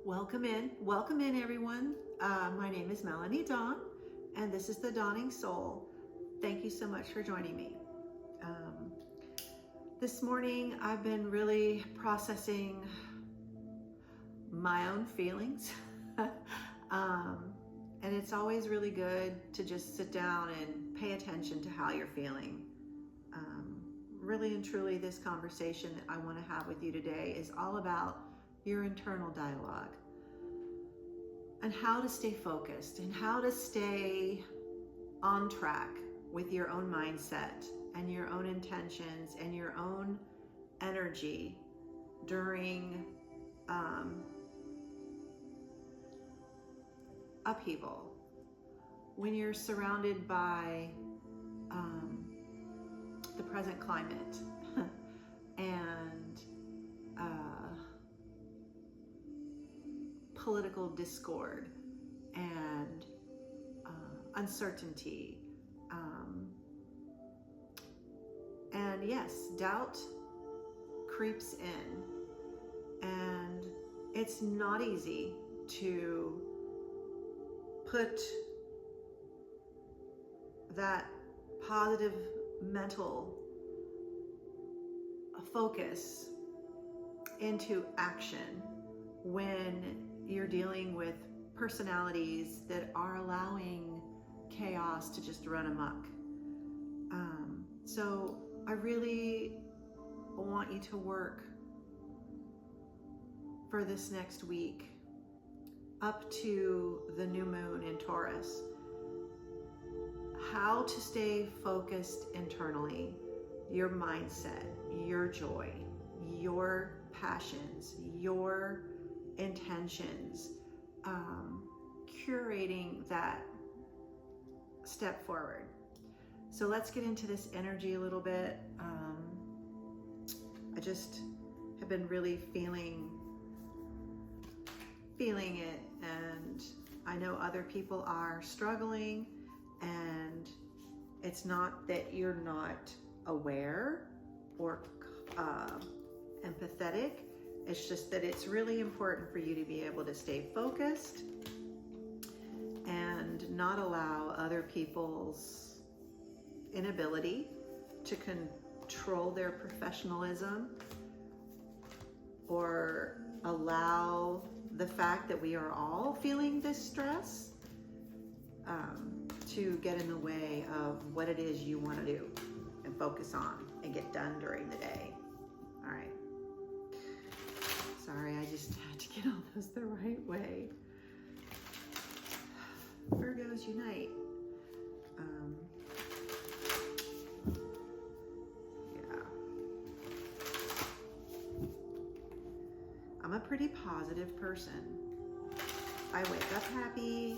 Welcome in everyone. My name is Melanie Dawn, and this is The Dawning Soul. Thank you so much for joining me. This morning, I've been really processing my own feelings, and it's always really good to just sit down and pay attention to how you're feeling. Really and truly, this conversation that I want to have with you today is all about your internal dialogue and how to stay focused and how to stay on track with your own mindset and your own intentions and your own energy during upheaval, when you're surrounded by the present climate and political discord and uncertainty, and yes, doubt creeps in, and it's not easy to put that positive mental focus into action when you're dealing with personalities that are allowing chaos to just run amok. So I really want you to work for this next week up to the new moon in Taurus, how to stay focused internally, your mindset, your joy, your passions, your intentions, curating that step forward. So let's get into this energy a little bit. I just have been really feeling it, and I know other people are struggling, and it's not that you're not aware or empathetic. It's just that it's really important for you to be able to stay focused and not allow other people's inability to control their professionalism or allow the fact that we are all feeling this stress to get in the way of what it is you want to do and focus on and get done during the day. All right. Sorry, I just had to get all those the right way. Virgos unite. I'm a pretty positive person. I wake up happy.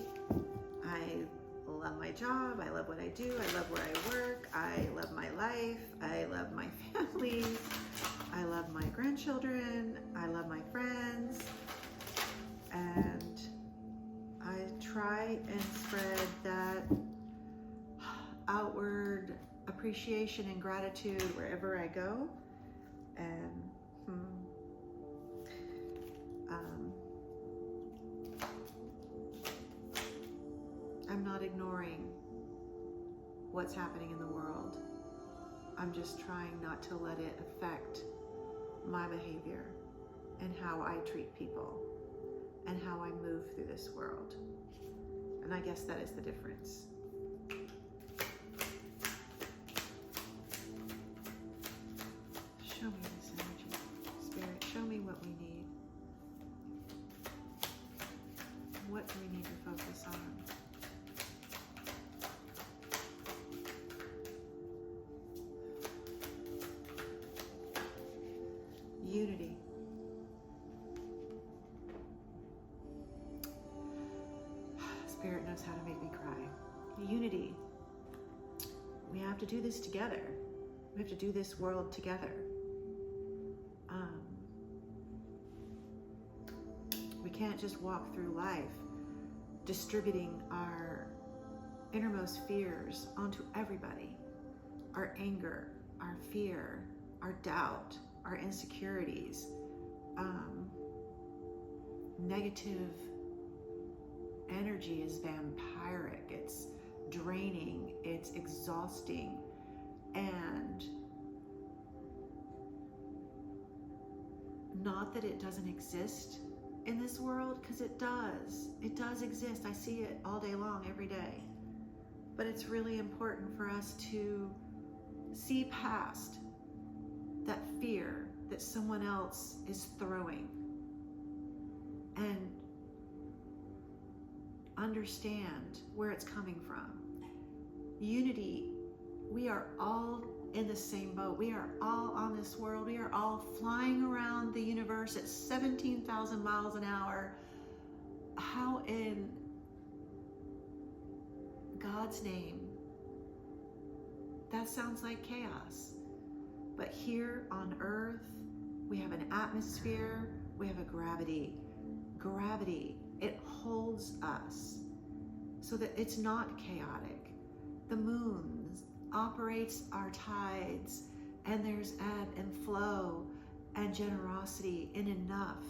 I love my job. I love what I do. I love where I work. I love my life. I love my family. I love my grandchildren. I love my friends. And I try and spread that outward appreciation and gratitude wherever I go. And I'm not ignoring what's happening in the world. I'm just trying not to let it affect my behavior and how I treat people and how I move through this world. And I guess that is the difference. Show me this energy. Spirit, show me what we need. What do we need to focus on? Unity. Spirit knows how to make me cry. Unity. We have to do this together. We have to do this world together. We can't just walk through life distributing our innermost fears onto everybody. Our anger, our fear, our doubt, our insecurities. negative energy is vampiric. It's draining, it's exhausting, and not that it doesn't exist in this world, because it does. It does exist. I see it all day long, every day. But it's really important for us to see past that fear that someone else is throwing and understand where it's coming from. Unity, we are all in the same boat. We are all on this world. We are all flying around the universe at 17,000 miles an hour. How in God's name? That sounds like chaos. But here on Earth, we have an atmosphere, we have a gravity. Gravity, it holds us so that it's not chaotic. The moon operates our tides, and there's ebb and flow and generosity in enough.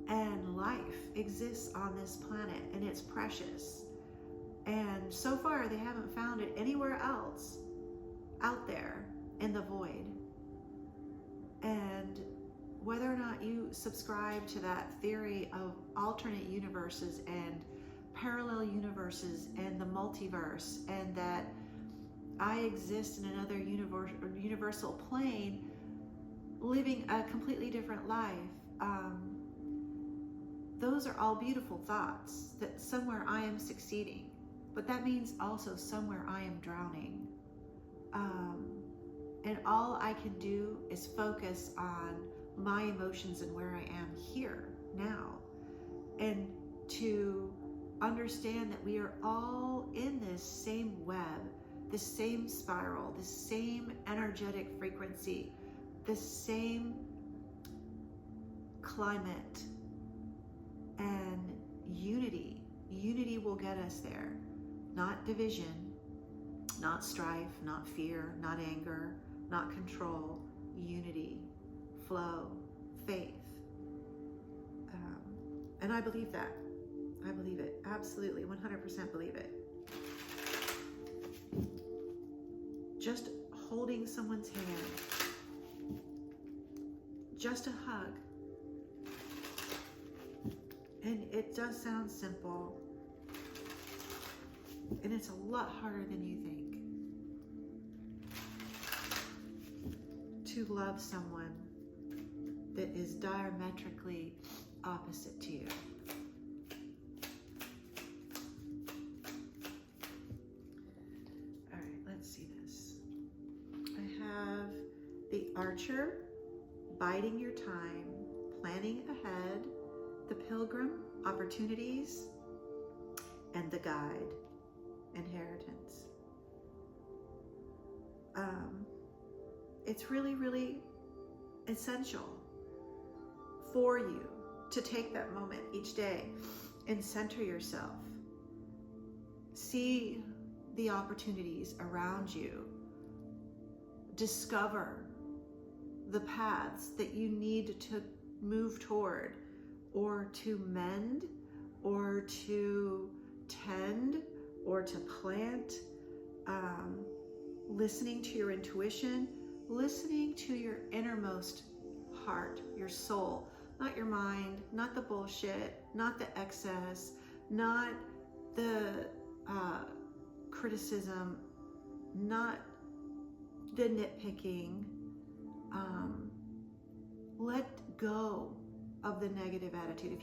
And life exists on this planet, and it's precious. And so far, they haven't found it anywhere else out there in the void. And whether or not you subscribe to that theory of alternate universes and parallel universes and the multiverse, and that I exist in another universal plane living a completely different life, those are all beautiful thoughts, that somewhere I am succeeding, but that means also somewhere I am drowning. And all I can do is focus on my emotions and where I am here now, and to understand that we are all in this same web, the same spiral, the same energetic frequency, the same climate, and unity. Unity will get us there. Not division, not strife, not fear, not anger, not control. Unity, flow, faith. And I believe that. I believe it. Absolutely, 100% believe it. Just holding someone's hand, just a hug. And it does sound simple, and it's a lot harder than you think to love someone that is diametrically opposite to you. All right, let's see this. I have the Archer, biding your time, planning ahead, the Pilgrim, opportunities, and the Guide, inheritance. It's really, really essential for you to take that moment each day and center yourself. See the opportunities around you. Discover the paths that you need to move toward, or to mend, or to tend, or to plant. Listening to your intuition, listening to your innermost heart, your soul, not your mind, not the bullshit, not the excess, not the criticism, not the nitpicking. Let go of the negative attitude. If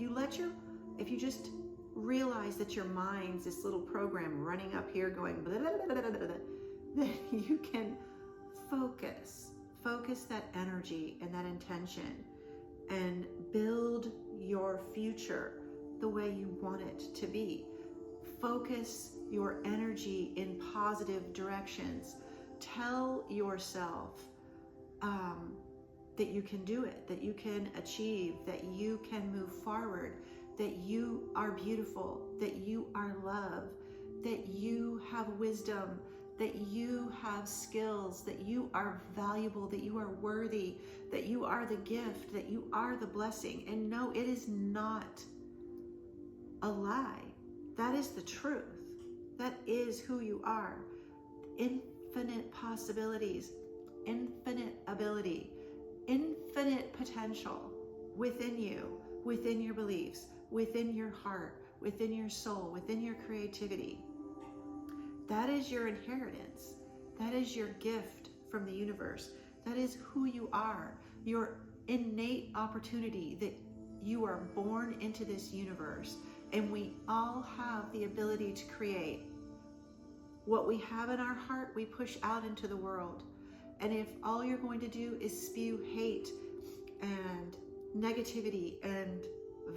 you just realize that your mind's this little program running up here going blah, blah, blah, blah, blah, blah, then you can focus that energy and that intention and build your future the way you want it to be. Focus your energy in positive directions. Tell yourself that you can do it, that you can achieve, that you can move forward, that you are beautiful, that you are love, that you have wisdom, that you have skills, that you are valuable, that you are worthy, that you are the gift, that you are the blessing. And no, it is not a lie. That is the truth. That is who you are. Infinite possibilities, infinite ability, infinite potential within you, within your beliefs, within your heart, within your soul, within your creativity. That is your inheritance. That is your gift from the universe. That is who you are. Your innate opportunity that you are born into this universe. And we all have the ability to create. What we have in our heart, we push out into the world. And if all you're going to do is spew hate and negativity and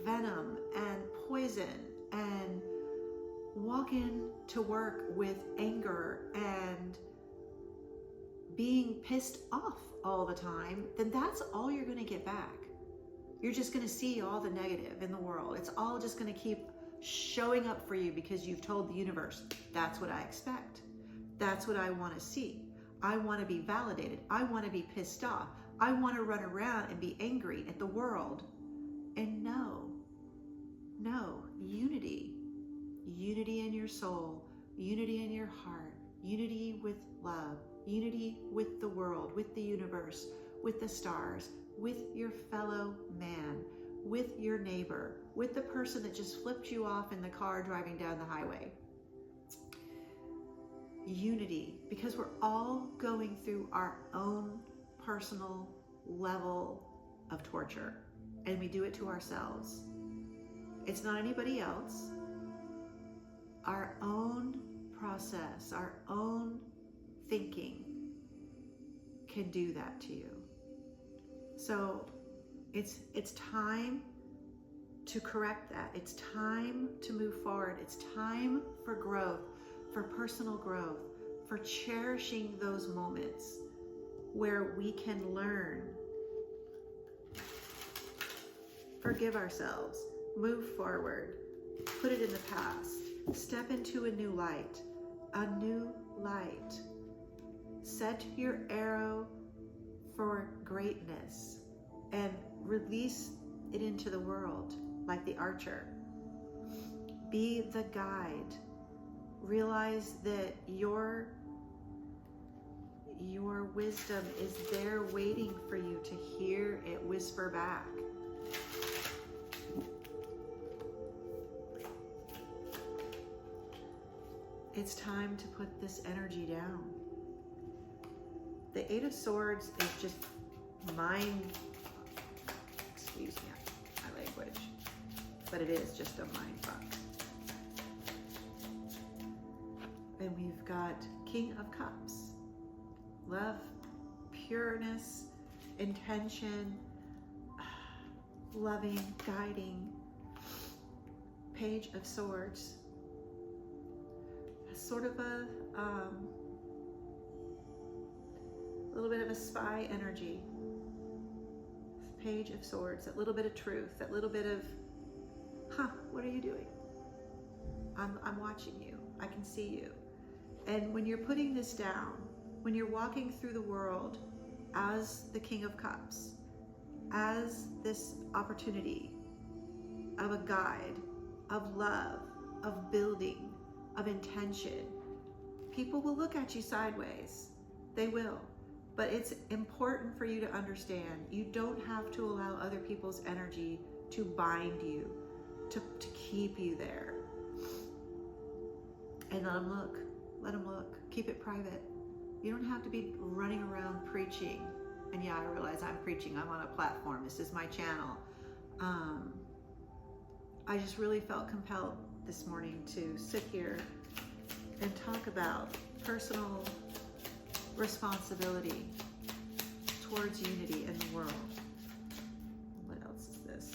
venom and poison and walk in to work with anger and being pissed off all the time, then that's all you're going to get back. You're just going to see all the negative in the world. It's all just going to keep showing up for you because you've told the universe, that's what I expect. That's what I want to see. I want to be validated. I want to be pissed off. I want to run around and be angry at the world. And no, unity. Unity in your soul, unity in your heart, unity with love, unity with the world, with the universe, with the stars, with your fellow man, with your neighbor, with the person that just flipped you off in the car driving down the highway. Unity, because we're all going through our own personal level of torture, and we do it to ourselves. It's not anybody else. Our own process, our own thinking can do that to you. So it's time to correct that. It's time to move forward. It's time for growth, for personal growth, for cherishing those moments where we can learn, forgive ourselves, move forward, put it in the past. Step into a new light, Set your arrow for greatness and release it into the world like the archer. Be the guide. Realize that your wisdom is there waiting for you to hear it whisper back. It's time to put this energy down. The Eight of Swords is just excuse me, my language, but it is just a mind fuck. And we've got King of Cups. Love, pureness, intention, loving, guiding. Page of Swords. Sort of a little bit of a spy energy. Page of Swords, that little bit of truth, that little bit of, what are you doing? I'm watching you. I can see you. And when you're putting this down, when you're walking through the world as the King of Cups, as this opportunity of a guide, of love, of building, of intention, people will look at you sideways. They will. But it's important for you to understand you don't have to allow other people's energy to bind you, to keep you there. And let them look. Let them look. Keep it private. You don't have to be running around preaching. And yeah, I realize I'm preaching. I'm on a platform. This is my channel. I just really felt compelled this morning to sit here and talk about personal responsibility towards unity in the world. What else is this?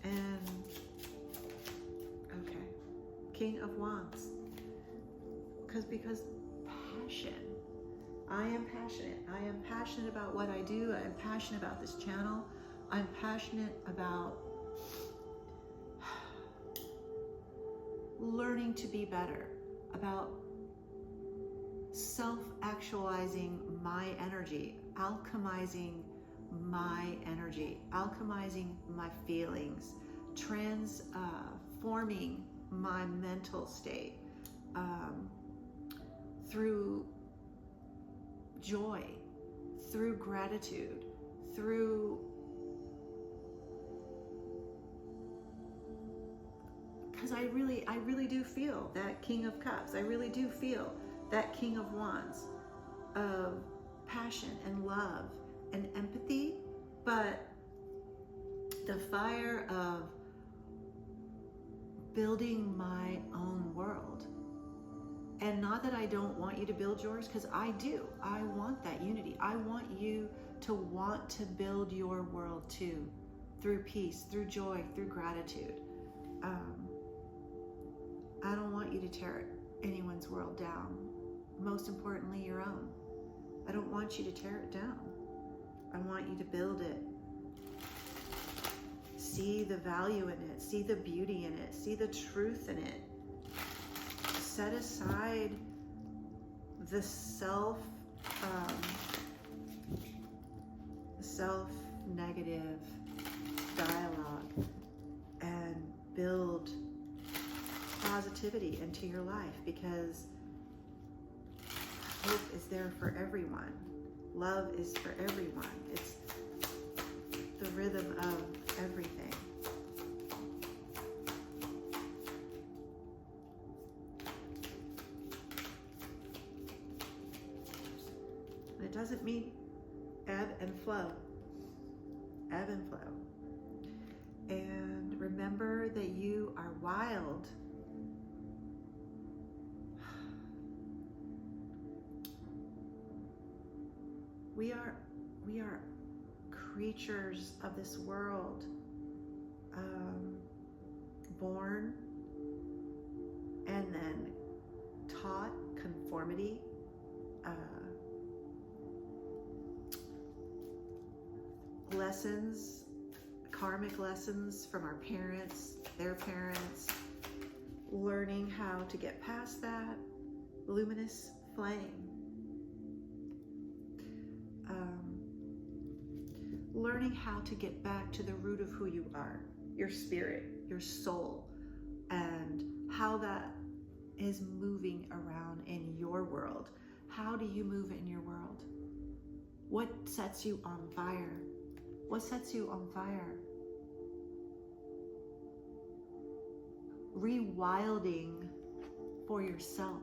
And okay, King of Wands. Because passion. I am passionate. I am passionate about what I do. I am passionate about this channel. I'm passionate about learning to be better, about self-actualizing my energy, alchemizing my energy, alchemizing my feelings, transforming my mental state through joy, through gratitude, through, because I really do feel that King of Cups. I really do feel that King of Wands, of passion and love and empathy, but the fire of building my own world. And not that I don't want you to build yours, because I do. I want that unity. I want you to want to build your world too, through peace, through joy, through gratitude. I don't want you to tear anyone's world down. Most importantly, your own. I don't want you to tear it down. I want you to build it. See the value in it. See the beauty in it. See the truth in it. Set aside the self-negative dialogue and build positivity into your life, because hope is there for everyone. Love is for everyone. It's the rhythm of everything. And it doesn't mean ebb and flow. Ebb and flow. And remember that you are wild. We are creatures of this world, born and then taught conformity, lessons, karmic lessons from our parents, their parents, learning how to get past that luminous flame. Learning how to get back to the root of who you are, your spirit, your soul, and how that is moving around in your world. How do you move in your world? What sets you on fire? What sets you on fire? Rewilding for yourself.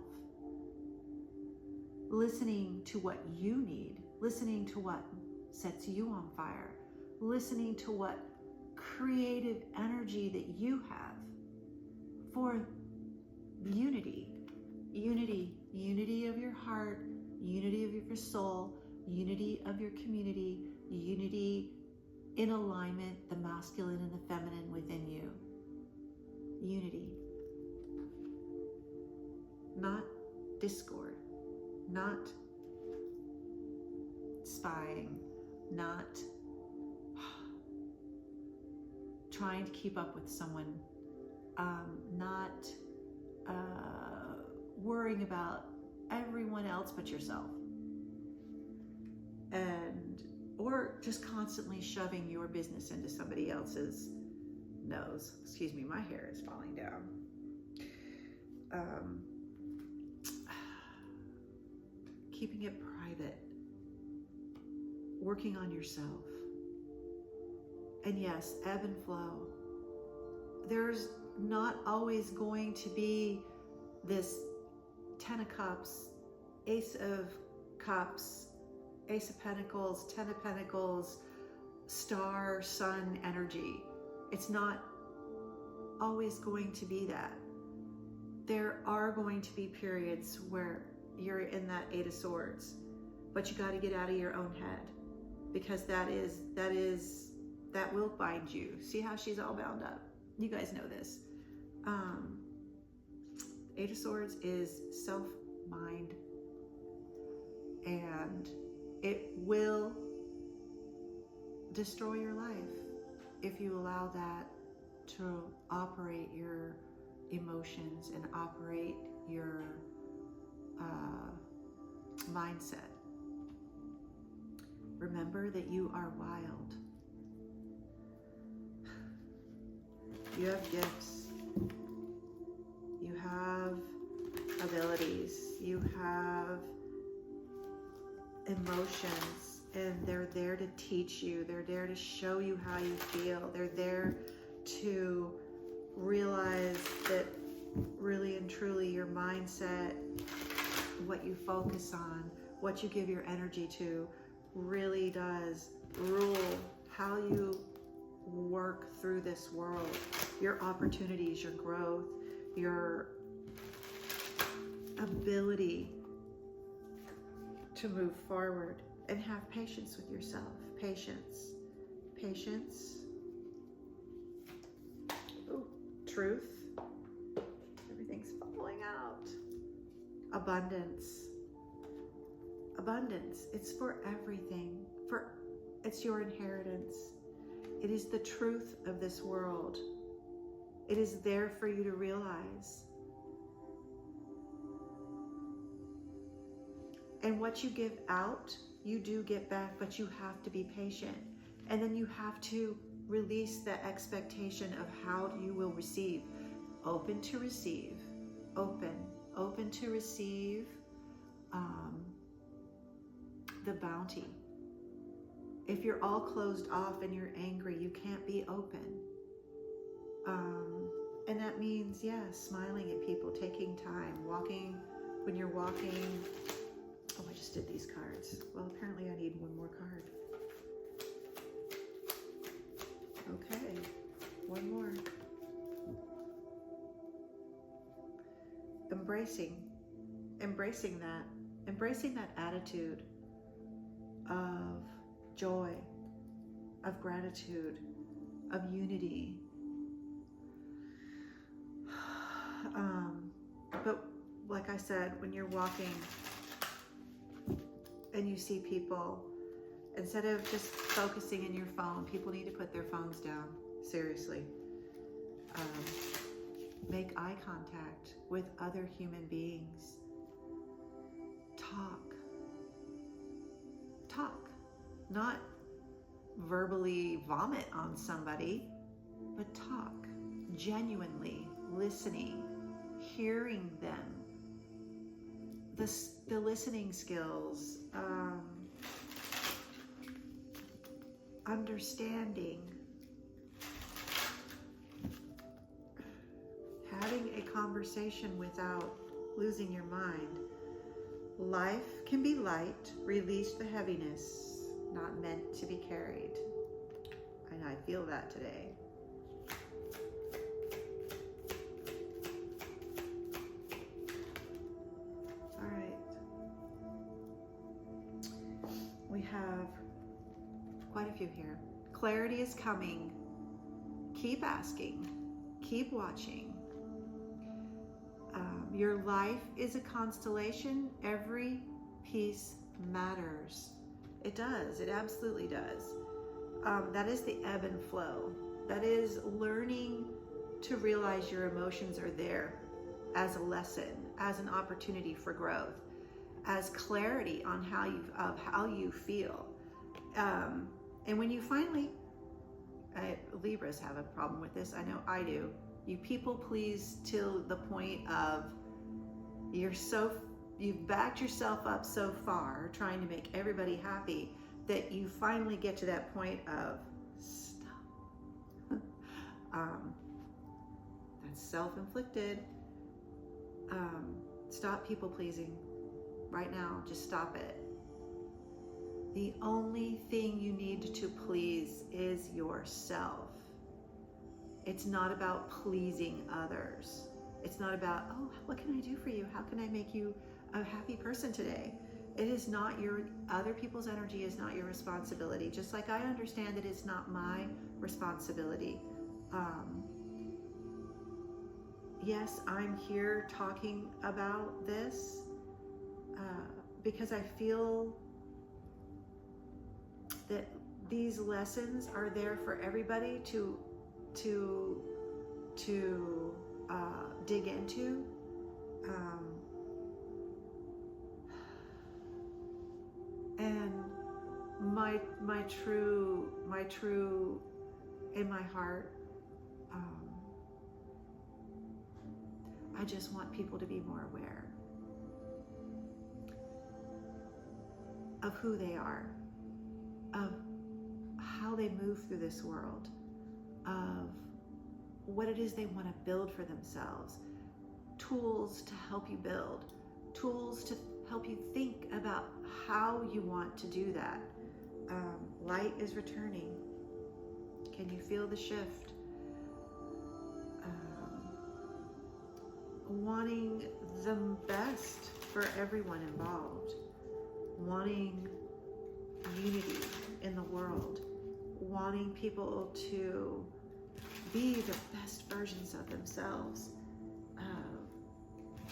Listening to what you need. Listening to what sets you on fire. Listening to what creative energy that you have for unity. Unity of your heart, unity of your soul, unity of your community, unity in alignment, the masculine and the feminine within you. Unity. Not discord, not spying, not trying to keep up with someone, not worrying about everyone else but yourself, or just constantly shoving your business into somebody else's nose. Excuse me, my hair is falling down. Keeping it private, working on yourself. And yes, ebb and flow. There's not always going to be this 10 of Cups, Ace of Cups, Ace of Pentacles, 10 of Pentacles, Star, Sun energy. It's not always going to be that. There are going to be periods where you're in that 8 of Swords, but you got to get out of your own head, because that will bind you. See how she's all bound up? You guys know this. 8 of Swords is self-mind, and it will destroy your life if you allow that to operate your emotions and operate your mindset. Remember that you are wild. You have gifts. You have abilities. You have emotions, and they're there to teach you. They're there to show you how you feel. They're there to realize that really and truly your mindset, what you focus on, what you give your energy to, really does rule how you work through this world, your opportunities, your growth, your ability to move forward, and have patience with yourself. Patience. Ooh, truth. Everything's falling out. Abundance. It's for everything. It's your inheritance. It is the truth of this world. It is there for you to realize. And what you give out, you do get back, but you have to be patient. And then you have to release the expectation of how you will receive. Open to receive. Open to receive the bounty. If you're all closed off and you're angry, you can't be open. And that means, smiling at people, taking time, walking. When you're walking, oh, I just did these cards. Well, apparently I need one more card. Okay, one more. Embracing that attitude of joy, of gratitude, of unity. But like I said, when you're walking and you see people, instead of just focusing in your phone, people need to put their phones down, seriously. Make eye contact with other human beings. Talk. Not verbally vomit on somebody, but talk. Genuinely listening, hearing them. The listening skills, understanding, having a conversation without losing your mind. Life can be light, release the heaviness, not meant to be carried. And I feel that today. All right. We have quite a few here. Clarity is coming. Keep asking. Keep watching. Your life is a constellation. Every piece matters. It does. It absolutely does. That is the ebb and flow. That is learning to realize your emotions are there as a lesson, as an opportunity for growth, as clarity on how you feel. And when you finally, Libras have a problem with this. I know I do. You people please till the point of you've backed yourself up so far trying to make everybody happy that you finally get to that point of stop. That's self-inflicted. Stop people pleasing right now. Just stop it. The only thing you need to please is yourself. It's not about pleasing others. It's not about, oh, what can I do for you? How can I make you a happy person today? It is not other people's energy is not your responsibility. Just like I understand that it's not my responsibility. Yes, I'm here talking about this because I feel that these lessons are there for everybody to dig into. And my true in my heart, I just want people to be more aware of who they are, of how they move through this world, of what it is they want to build for themselves, tools to help you build, tools to help you think about how you want to do that. Light is returning. Can you feel the shift? Wanting the best for everyone involved, wanting unity in the world, wanting people to be the best versions of themselves,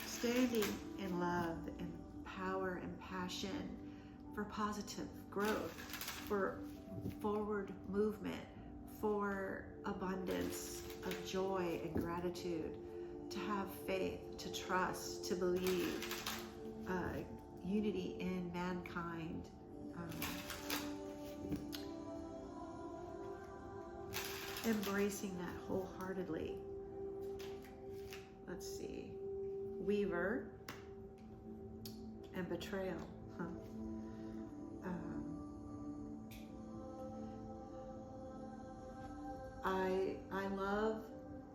standing in love and power and passion for positive growth, for forward movement, for abundance of joy and gratitude, to have faith, to trust, to believe, unity in mankind. Embracing that wholeheartedly. Let's see. Weaver and betrayal. I love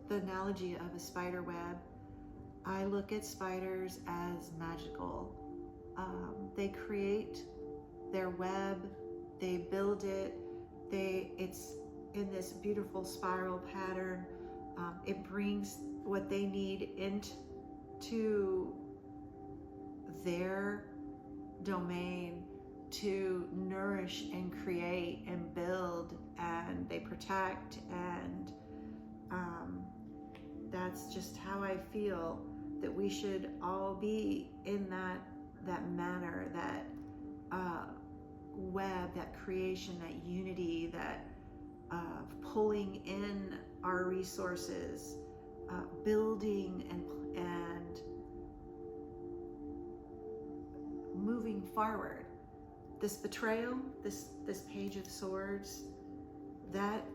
the analogy of a spider web. I look at spiders as magical. They create their web, they build it, it's in this beautiful spiral pattern. It brings what they need into their domain to nourish and create and build, and they protect, and that's just how I feel that we should all be in that manner, that web, that creation, that unity, that pulling in our resources, building and moving forward. This betrayal, this Page of Swords, that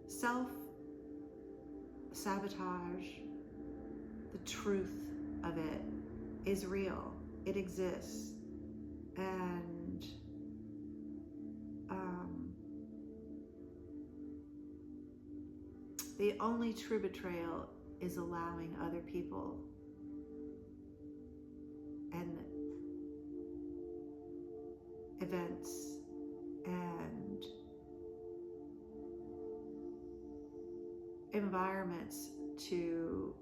self-sabotage, the truth of it is real. It exists. And the only true betrayal is allowing other people and events and environments to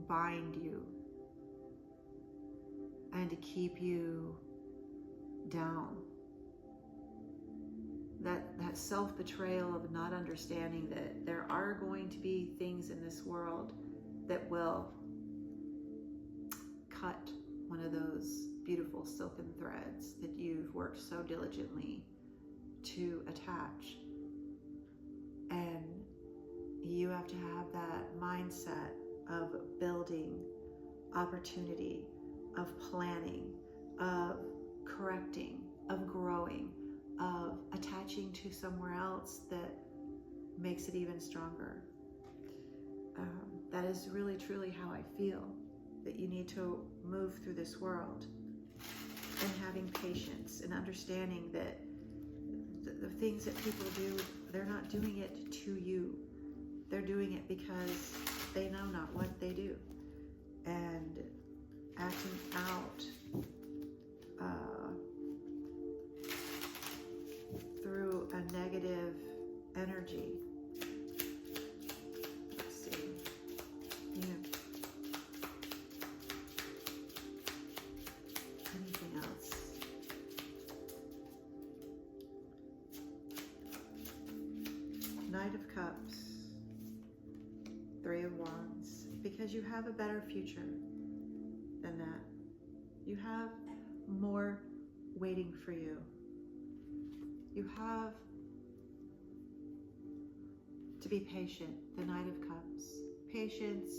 bind you and to keep you down. That self-betrayal of not understanding that there are going to be things in this world that will cut one of those beautiful silken threads that you've worked so diligently to attach. And you have to have that mindset of building opportunity, of planning, of correcting, of growing, of attaching to somewhere else that makes it even stronger. That is really truly how I feel, that you need to move through this world, and having patience and understanding that the things that people do, they're not doing it to you. They're doing it because they know not what they do. And acting out through a negative energy. Let's see. Anything else? Knight of Cups, Three of Wands, because you have a better future than that. You have more waiting for you. You have to be patient. The Knight of Cups. Patience,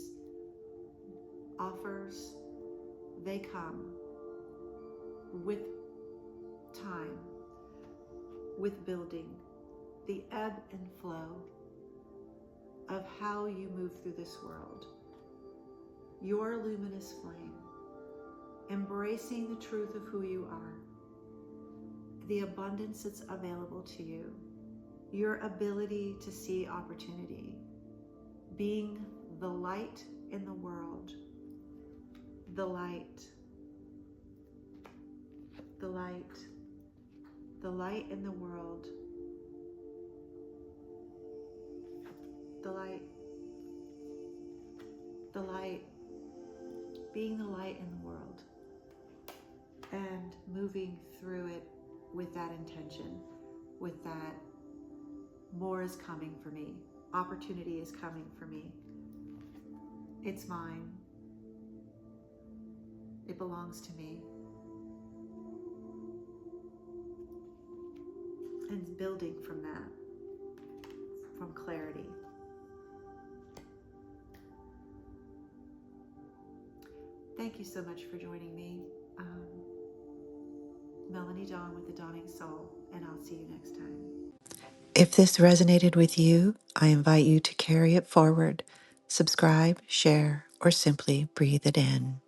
offers, they come with time, with building, the ebb and flow of how you move through this world. Your luminous flame, embracing the truth of who you are, the abundance that's available to you, your ability to see opportunity, being the light in the world, the light, the light, the light in the world, the light, the light, being the light in the world, and moving through it with that intention, with that more is coming for me, opportunity is coming for me, it's mine, it belongs to me, and building from that, from clarity. Thank you so much for joining me. Melanie Dawn with the Dawning Soul, and I'll see you next time. If this resonated with you, I invite you to carry it forward, subscribe, share, or simply breathe it in.